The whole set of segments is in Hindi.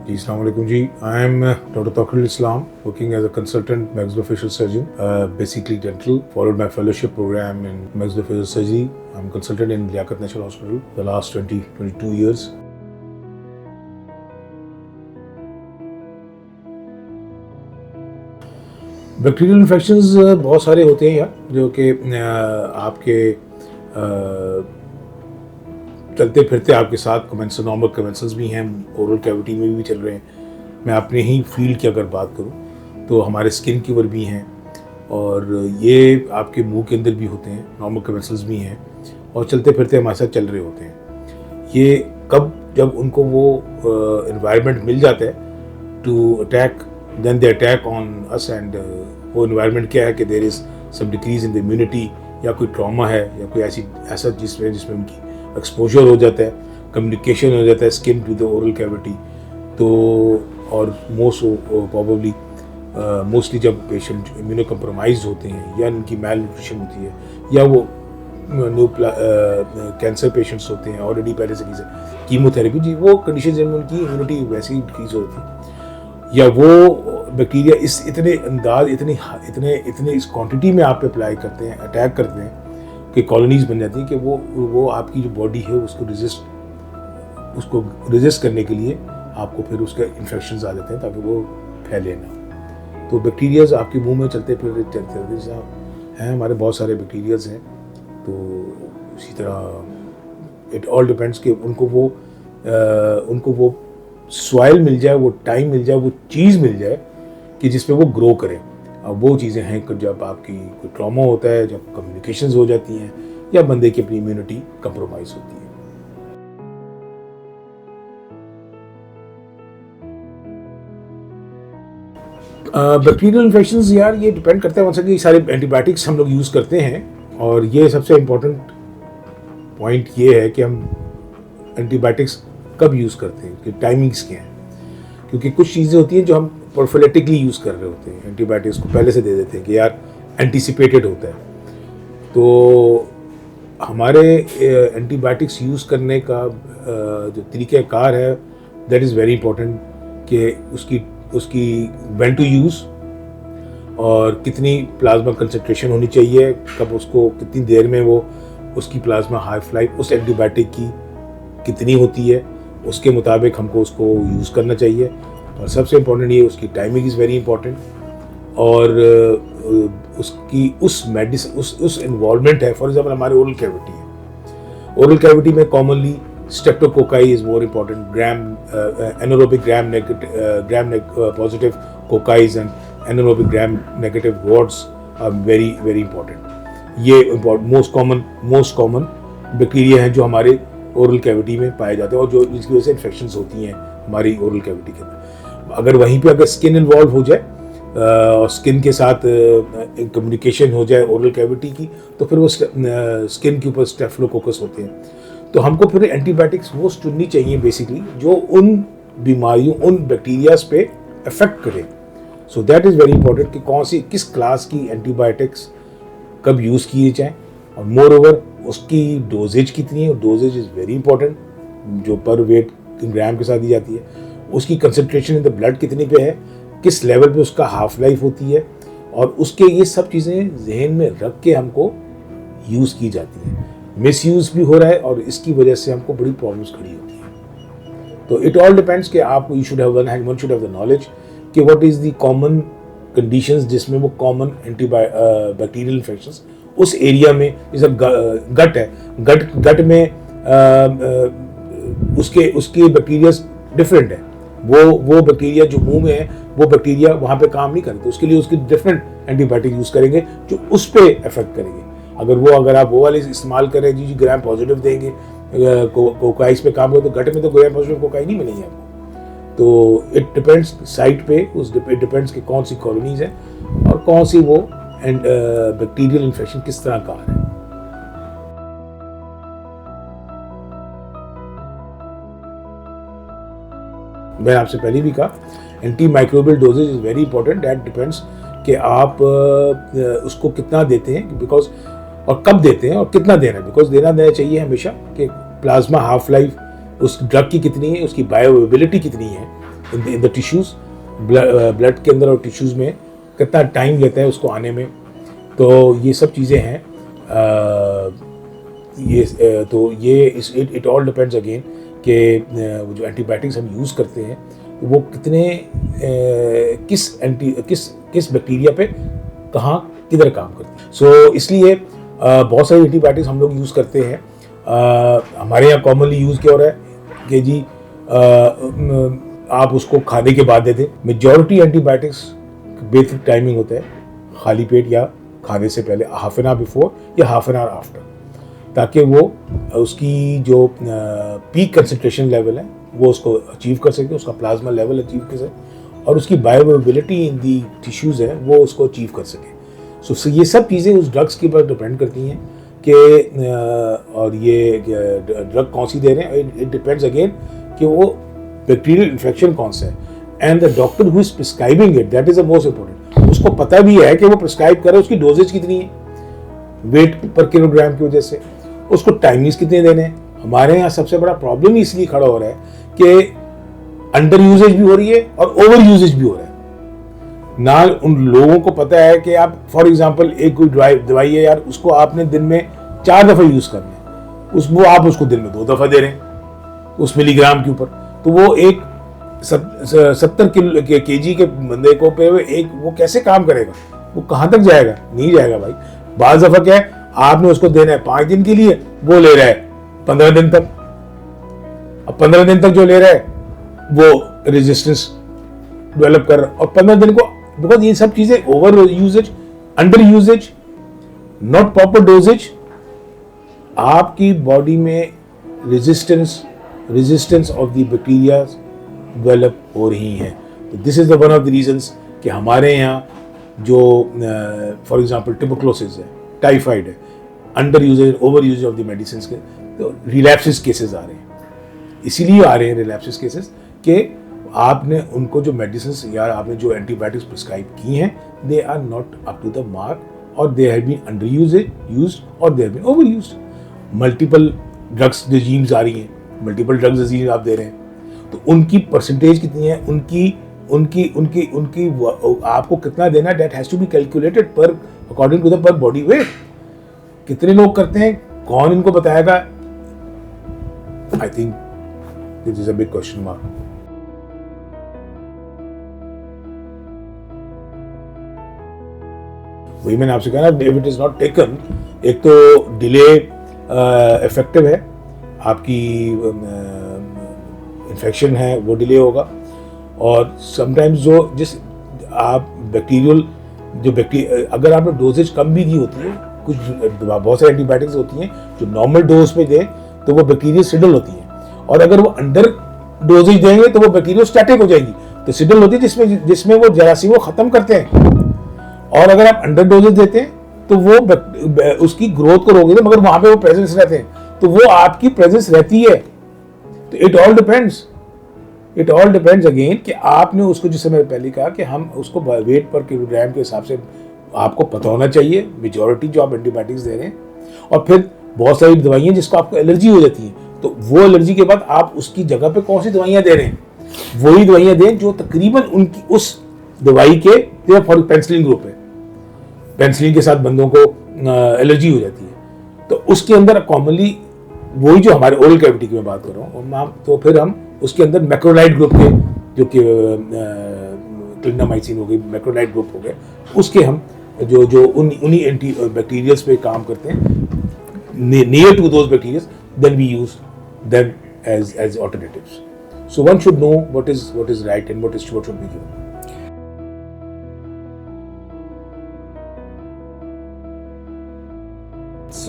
जी, अस्सलाम वालेकुम जी. I am Dr. Tawakkalul Islam, working as a consultant maxillofacial surgeon, basically dental, followed my fellowship program in maxillofacial surgery. I'm a consultant in Liaquat National Hospital for the last 22 years. Bacterial infections बहुत सारे होते हैं यार, जो कि आपके चलते फिरते आपके साथ नॉर्मल कमेंसल्स भी हैं, ओरल कैविटी में भी चल रहे हैं. मैं अपने ही फील्ड की अगर बात करूं तो हमारे स्किन के ऊपर भी हैं, और ये आपके मुंह के अंदर भी होते हैं, नॉर्मल कमेंसल्स भी हैं, और चलते फिरते हमारे साथ चल रहे होते हैं. ये कब जब उनको वो एनवायरनमेंट मिल जाता है to attack, then they attack on us. And वो एनवायरनमेंट क्या है कि there is some decrease in the immunity, या कोई ट्रॉमा है, या कोई ऐसा जिसमें उनकी एक्सपोजर हो जाता है, कम्युनिकेशन हो जाता है skin to the oral cavity. तो और मोस्टली जब पेशेंट इम्यूनो कम्प्रोमाइज होते हैं, या उनकी मैल न्यूट्रिशन होती है, या वो कैंसर पेशेंट्स होते हैं ऑलरेडी पहले से कीमोथेरेपी, जी वो कंडीशन में उनकी इम्यूनिटी वैसे ही डिक्रीज होती है, या वो बैक्टीरिया इतने इस क्वांटिटी में आप पे अप्लाई करते हैं, अटैक करते हैं कि कॉलोनीज बन जाती हैं कि वो आपकी जो बॉडी है उसको रेजिस्ट करने के लिए आपको फिर उसके इन्फेक्शंस आ जाते हैं ताकि वो फैले ना. तो बैक्टीरियाज आपके मुंह में चलते हैं, हमारे बहुत सारे बैक्टीरियाज हैं. तो इसी तरह इट ऑल डिपेंड्स कि उनको वो सॉइल मिल जाए, वो टाइम मिल जाए, वो चीज़ मिल जाए कि जिस पे वो ग्रो करें. अब वो चीज़ें हैं कि जब आपकी कोई ट्रॉमा होता है, जब कम्युनिकेशंस हो जाती हैं, या बंदे की अपनी इम्यूनिटी कंप्रोमाइज़ होती है. बैक्टीरियल इन्फेक्शंस यार ये डिपेंड करता है, मतलब कि सारे एंटीबायोटिक्स हम लोग यूज़ करते हैं, और ये सबसे इम्पोर्टेंट पॉइंट ये है कि हम एंटीबायोटिक्स कब यूज़ करते हैं, कि टाइमिंग्स क्या हैं. क्योंकि कुछ चीज़ें होती हैं जो हम प्रोफिलेटिकली यूज़ कर रहे होते हैं, एंटीबायोटिक्स को पहले से दे देते हैं कि यार एंटीसिपेटेड होता है. तो हमारे एंटीबायोटिक्स यूज़ करने का जो तरीक़ाकार है, दैट इज़ वेरी इंपॉर्टेंट, कि उसकी व्हेन टू यूज़, और कितनी प्लाज्मा कंसंट्रेशन होनी चाहिए, कब उसको कितनी देर में वो उसकी प्लाज्मा हाफ लाइफ उस एंटीबायोटिक की कितनी होती है, उसके मुताबिक हमको उसको यूज़ करना चाहिए. और सबसे इम्पोर्टेंट ये उसकी टाइमिंग इज़ वेरी इंपॉर्टेंट, और उसकी उस इन्वॉल्वमेंट है. फॉर एग्जांपल हमारे ओरल कैविटी है, ओरल कैविटी में commonly streptococci is more important, anaerobic gram positive cocci and anaerobic gram negative rods are very very important. ये मोस्ट कॉमन बैक्टीरिया हैं जो हमारे ओरल कैविटी में पाए जाते हैं, और जो जिसकी वजह से इन्फेक्शंस होती हैं हमारी ओरल कैविटी के अंदर. अगर वहीं पे अगर स्किन इन्वॉल्व हो जाए, और स्किन के साथ कम्युनिकेशन हो जाए ओरल कैविटी की, तो फिर वो स्किन के ऊपर स्टेफिलोकोकस होते हैं. तो हमको फिर एंटीबायोटिक्स वो चुननी चाहिए बेसिकली जो उन बीमारियों, उन बैक्टीरियाज पे अफेक्ट करें. So that is very important कि किस क्लास की एंटीबायोटिक्स कब यूज़ किए जाएँ, और मोर ओवर उसकी डोजेज कितनी है. डोजेज इज़ वेरी इंपॉर्टेंट, जो पर वेट ग्राम के साथ दी जाती है. उसकी कंसंट्रेशन इन द ब्लड कितनी पे है, किस लेवल पे उसका हाफ लाइफ होती है, और उसके ये सब चीज़ें जहन में रख के हमको यूज़ की जाती हैं. मिस यूज़ भी हो रहा है, और इसकी वजह से हमको बड़ी प्रॉब्लम्स खड़ी होती हैं. तो इट ऑल डिपेंड्स कि आप one should have the knowledge कि what is the common conditions जिसमें वो कॉमन बैक्टीरियल इन्फेक्शंस उस एरिया में, जैसे गट है, गट में उसके बैक्टीरिया डिफरेंट है. वो बैक्टीरिया जो मुंह में है, वो बैक्टीरिया वहाँ पे काम नहीं करते. उसके लिए उसकी डिफरेंट एंटीबायोटिक यूज़ करेंगे जो उस पर इफेक्ट करेंगे. अगर आप वो वाले इस्तेमाल करें, जी ग्राम पॉजिटिव देंगे, कोकाइस पे काम करें, तो गट में तो ग्राम पॉजिटिव कोकाई नहीं मिलेंगे आपको. तो इट डिपेंड्स साइट पे, इट डिपेंड्स कि कौन सी कॉलोनीज है और कौन सी वो बैक्टीरियल इन्फेक्शन किस तरह का है. मैंने आपसे पहले भी कहा, antimicrobial doses is very important. That depends कि आप उसको कितना देते हैं, बिकॉज और कब देते हैं और कितना देना है. बिकॉज देना चाहिए हमेशा कि प्लाज्मा हाफ लाइफ उस ड्रग की कितनी है, उसकी बायोअवेलेबिलिटी कितनी है, इन द टिश्यूज़, ब्लड के अंदर और टिश्यूज़ में कितना टाइम लेता है उसको आने में। तो ये सब चीज़ें हैं। इट ऑल डिपेंड्स अगेन कि जो एंटीबायोटिक्स हम यूज़ करते हैं वो कितने किस बैक्टीरिया पे कहाँ किधर काम करती है। सो इसलिए बहुत सारी एंटीबायोटिक्स हम लोग यूज़ करते हैं। हमारे यहाँ कॉमनली यूज़ क्या हो रहा है कि जी आप उसको खाने के बाद दे दें। मेजॉरिटी एंटीबायोटिक्स बेसिक टाइमिंग होता है खाली पेट या खाने से पहले, हाफ एन आवर बिफोर या हाफ एन आवर आफ्टर, ताकि वो उसकी जो पीक कंसंट्रेशन लेवल है वो उसको अचीव कर सके, उसका प्लाज्मा लेवल अचीव कर सके और उसकी बायोअवेलेबिलिटी इन दी टिश्यूज़ है वो उसको अचीव कर सके। सो ये सब चीज़ें उस ड्रग्स के ऊपर डिपेंड करती हैं कि और ये ड्रग कौन सी दे रहे हैं। इट डिपेंड्स अगेन कि वो बैक्टीरियल इन्फेक्शन कौन सा है and the doctor who is prescribing it, that is the most important. उसको पता भी है कि वो प्रिस्क्राइब करे, उसकी डोजेज कितनी है वेट पर किलोग्राम की वजह से, उसको टाइमिंग्स कितने देने हैं। हमारे यहाँ सबसे बड़ा प्रॉब्लम ही इसलिए खड़ा हो रहा है कि अंडर यूजेज भी हो रही है और ओवर यूजेज भी हो रहा है। ना उन लोगों को पता है कि आप फॉर एग्जांपल एक कोई दवाई है यार, उसको आपने दिन में 4 दफ़ा यूज़ करना है, उसको आप उसको दिन में 2 दफ़ा दे रहे हैं उस मिलीग्राम के ऊपर, तो वो एक 70 किलो केजी के बंदे को पे एक वो कैसे काम करेगा, वो कहाँ तक जाएगा, नहीं जाएगा भाई। बाज़ दफ़ा क्या है आपने उसको देना है 5 दिन के लिए, वो ले रहा है 15 दिन तक। अब 15 दिन तक जो ले रहा है वो रेजिस्टेंस डेवलप कर रहा है और 15 दिन को, बिकॉज ये सब चीजें over uses, under uses, not proper doses, आपकी बॉडी में resistance of the bacteria develop हो रही हैं। तो this is the one of the reasons कि हमारे यहाँ जो फॉर एग्जांपल ट्यूबरकुलोसिस है, टाइफाइड है, under uses over uses of the medicine के, तो रिलैप्सिस केसेस आ रहे हैं। इसीलिए आ रहे हैं रिलैप्सिस केसेस कि आपने उनको जो मेडिसिन या आपने जो एंटीबायोटिक्स प्रिस्क्राइब की हैं they are not up to the mark और they have been under used और they have been over used. Multiple drugs regimens आ रही हैं, मल्टीपल ड्रग्स रेजीम आप दे रहे हैं, तो उनकी परसेंटेज कितनी है, उनकी आपको कितना देना, that has to be calculated per according to the per body weight. कितने लोग करते हैं, कौन इनको बताएगा? I think this is a big question mark. वही मैंने आपसे कहा ना, if it is not taken, एक तो डिले इफेक्टिव है, आपकी इन्फेक्शन है वो डिले होगा, और समटाइम्स जो जिस आप बैक्टीरियल अगर आपने डोजेज कम भी दी होती है, कुछ बहुत सारी एंटीबायोटिक्स होती हैं जो नॉर्मल डोज पे दें तो वो बैक्टीरिया सिडल होती है, और अगर वो अंडर डोजेज देंगे तो वो बैक्टीरिया स्टैटिक हो जाएगी। तो सिडल होती है जिसमें वो जरासीम को खत्म करते हैं, और अगर आप अंडर डोजेज देते हैं तो वो उसकी ग्रोथ को रोक देते हैं, मगर वहां पे वो प्रेजेंस रहते हैं, तो वो आपकी प्रेजेंस रहती है। तो इट ऑल डिपेंड्स अगेन कि आपने उसको, जिससे मैंने पहले कहा कि हम उसको वेट पर किलोग्राम के हिसाब से आपको पता होना चाहिए मेजॉरिटी जो आप एंटीबायोटिक्स दे रहे हैं। और फिर बहुत सारी दवाइयाँ जिसको आपको एलर्जी हो जाती है, तो वो एलर्जी के बाद आप उसकी जगह पे कौन सी दवाइयाँ दे रहे हैं, वही दवाइयाँ दें जो तकरीबन उनकी उस दवाई के, फॉर पेंसिलिन ग्रुप है, पेंसिलिन के साथ बंदों को एलर्जी हो जाती है, तो उसके अंदर कॉमनली वही जो हमारे ओरल कैविटी की मैं बात कर रहा हूँ, तो फिर हम उसके अंदर मैक्रोलाइड ग्रुप के, जो कि क्लिंडामाइसिन हो गई, मैक्रोलाइड ग्रुप हो गए, उसके हम जो उन्हीं एंटी बैक्टीरियल्स पे काम करते हैं near to those bacterials, then we use them as alternatives. So one should know what is right and what should be given.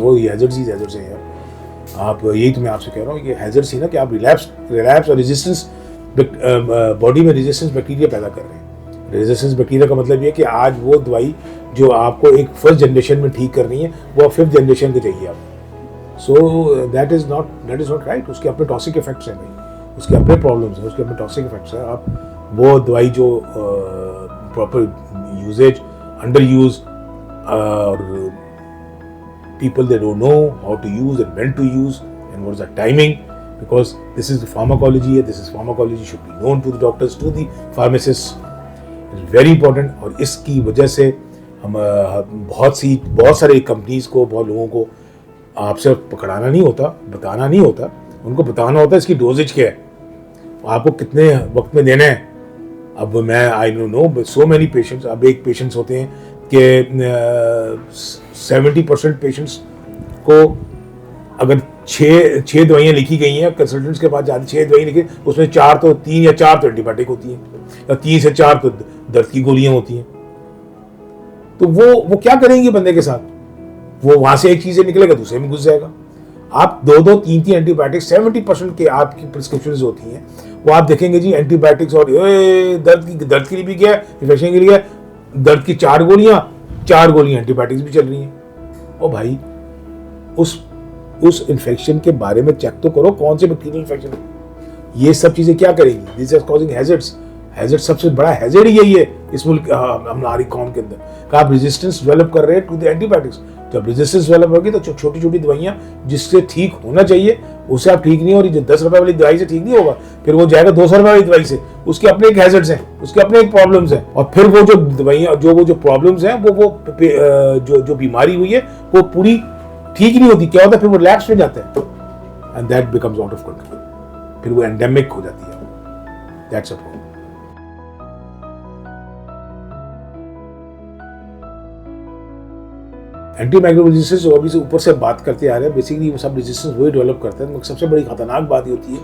वो हैजर्ड्स हैं यार, आप यही तो मैं आपसे कह रहा हूँ, ये हैजर्ड्स ही ना कि आप रिलैप्स और रेजिस्टेंस, बॉडी में रेजिस्टेंस बैक्टीरिया पैदा कर रहे हैं। रेजिस्टेंस बैक्टीरिया का मतलब ये कि आज वो दवाई जो आपको एक फर्स्ट जनरेशन में ठीक करनी है वो आप 5th जनरेशन के चाहिए आपको। So that is not right. उसके अपने टॉक्सिक इफेक्ट्स हैं भाई, उसके अपने प्रॉब्लम्स हैं, उसके अपने टॉक्सिक इफेक्ट्स हैं। आप वो दवाई जो प्रॉपर यूजेज, अंडर यूज, और people they don't know how to use and when to use and what is the timing, because this is pharmacology है, this is pharmacology should be known to the doctors, to the pharmacist, it's very important. और इसकी वजह से हम बहुत सारे कंपनीज को, बहुत लोगों को आपसे पकड़ाना नहीं होता, बताना नहीं होता, उनको बताना होता है इसकी डोजेज क्या है, आपको कितने वक्त में देना है। अब मैं I don't know so many patients, अब एक पेशेंट्स होते हैं कि 70% पेशेंट्स को अगर छः दवाइयाँ लिखी गई हैं कंसल्टेंट्स के पास जाती, 6 दवाइयाँ लिखी, उसमें 3 या 4 तो एंटीबायोटिक होती हैं, या 3 से 4 तो दर्द की गोलियाँ होती हैं। तो वो क्या करेंगे बंदे के साथ, वो वहाँ से एक चीज़ निकलेगा दूसरे में घुस जाएगा। आप 2-2, 3-3 एंटीबायोटिक 70% के आपकी प्रिस्क्रिप्शन होती हैं, वो आप देखेंगे जी एंटीबायोटिक्स और दर्द के लिए भी गया, इन्फेक्शन के लिए दर्द की 4 गोलियां एंटीबायोटिक्स भी चल रही हैं। ओ भाई, उस इन्फेक्शन के बारे में चेक तो करो कौन से बैक्टीरियल इन्फेक्शन है। ये सब चीजें क्या करेंगी, this is causing hazards. Hazard सबसे बड़ा हैजर्ड ही यही है इस मुल्क हमारी कौम के अंदर का आप रेजिस्टेंस डेवलप कर रहे हैं टू द एंटीबायोटिक्स। जब रेजिस्टेंस डेवलप होगी तो छोटी छोटी दवाइयां जिससे ठीक होना चाहिए उससे आप ठीक नहीं हो रही, जो 10 रुपए वाली दवाई से ठीक नहीं होगा, फिर वो जाएगा 200 रुपए वाली दवाई से, उसके अपने एक हैजर्ड्स हैं, उसके अपने एक प्रॉब्लम्स हैं, और फिर वो जो दवाइयां जो प्रॉब्लम्स हैं वो जो बीमारी हुई है वो पूरी ठीक नहीं होती, क्या होता है फिर वो रिलैप्स में जाता है and that becomes out of control, फिर वो एंडेमिक हो जाती है। That's a problem. Anti microbial resistance जो अभी से ऊपर से बात करते आ रहे हैं, बेसिकली वो सब रेजिस्टेंस वही डेवलप करते हैं। सबसे बड़ी खतरनाक बात ये होती है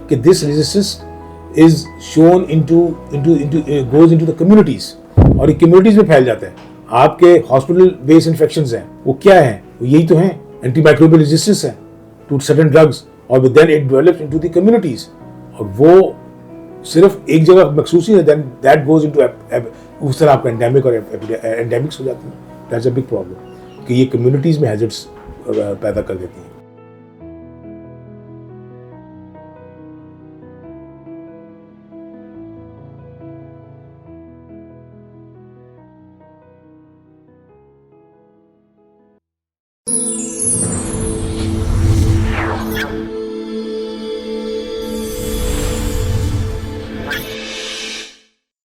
कि this resistance is shown goes into the communities, और ये कम्युनिटीज में फैल जाता है। आपके हॉस्पिटल बेस्ड इन्फेक्शंस हैं, वो क्या है, वो यही तो हैं, एंटी माइक्रोबियल रेजिस्टेंस है टू सर्टेन ड्रग्स, और then it develops into the communities, और वो सिर्फ एक जगह मखसूस नहीं है, देन दैट गोज इनटू उस तरह आपका एंडेमिक और एंडेमिक्स हो जाती है। दैट्स अ बिग प्रॉब्लम कि ये कम्युनिटीज में हैजर्ड्स पैदा कर देती हैं।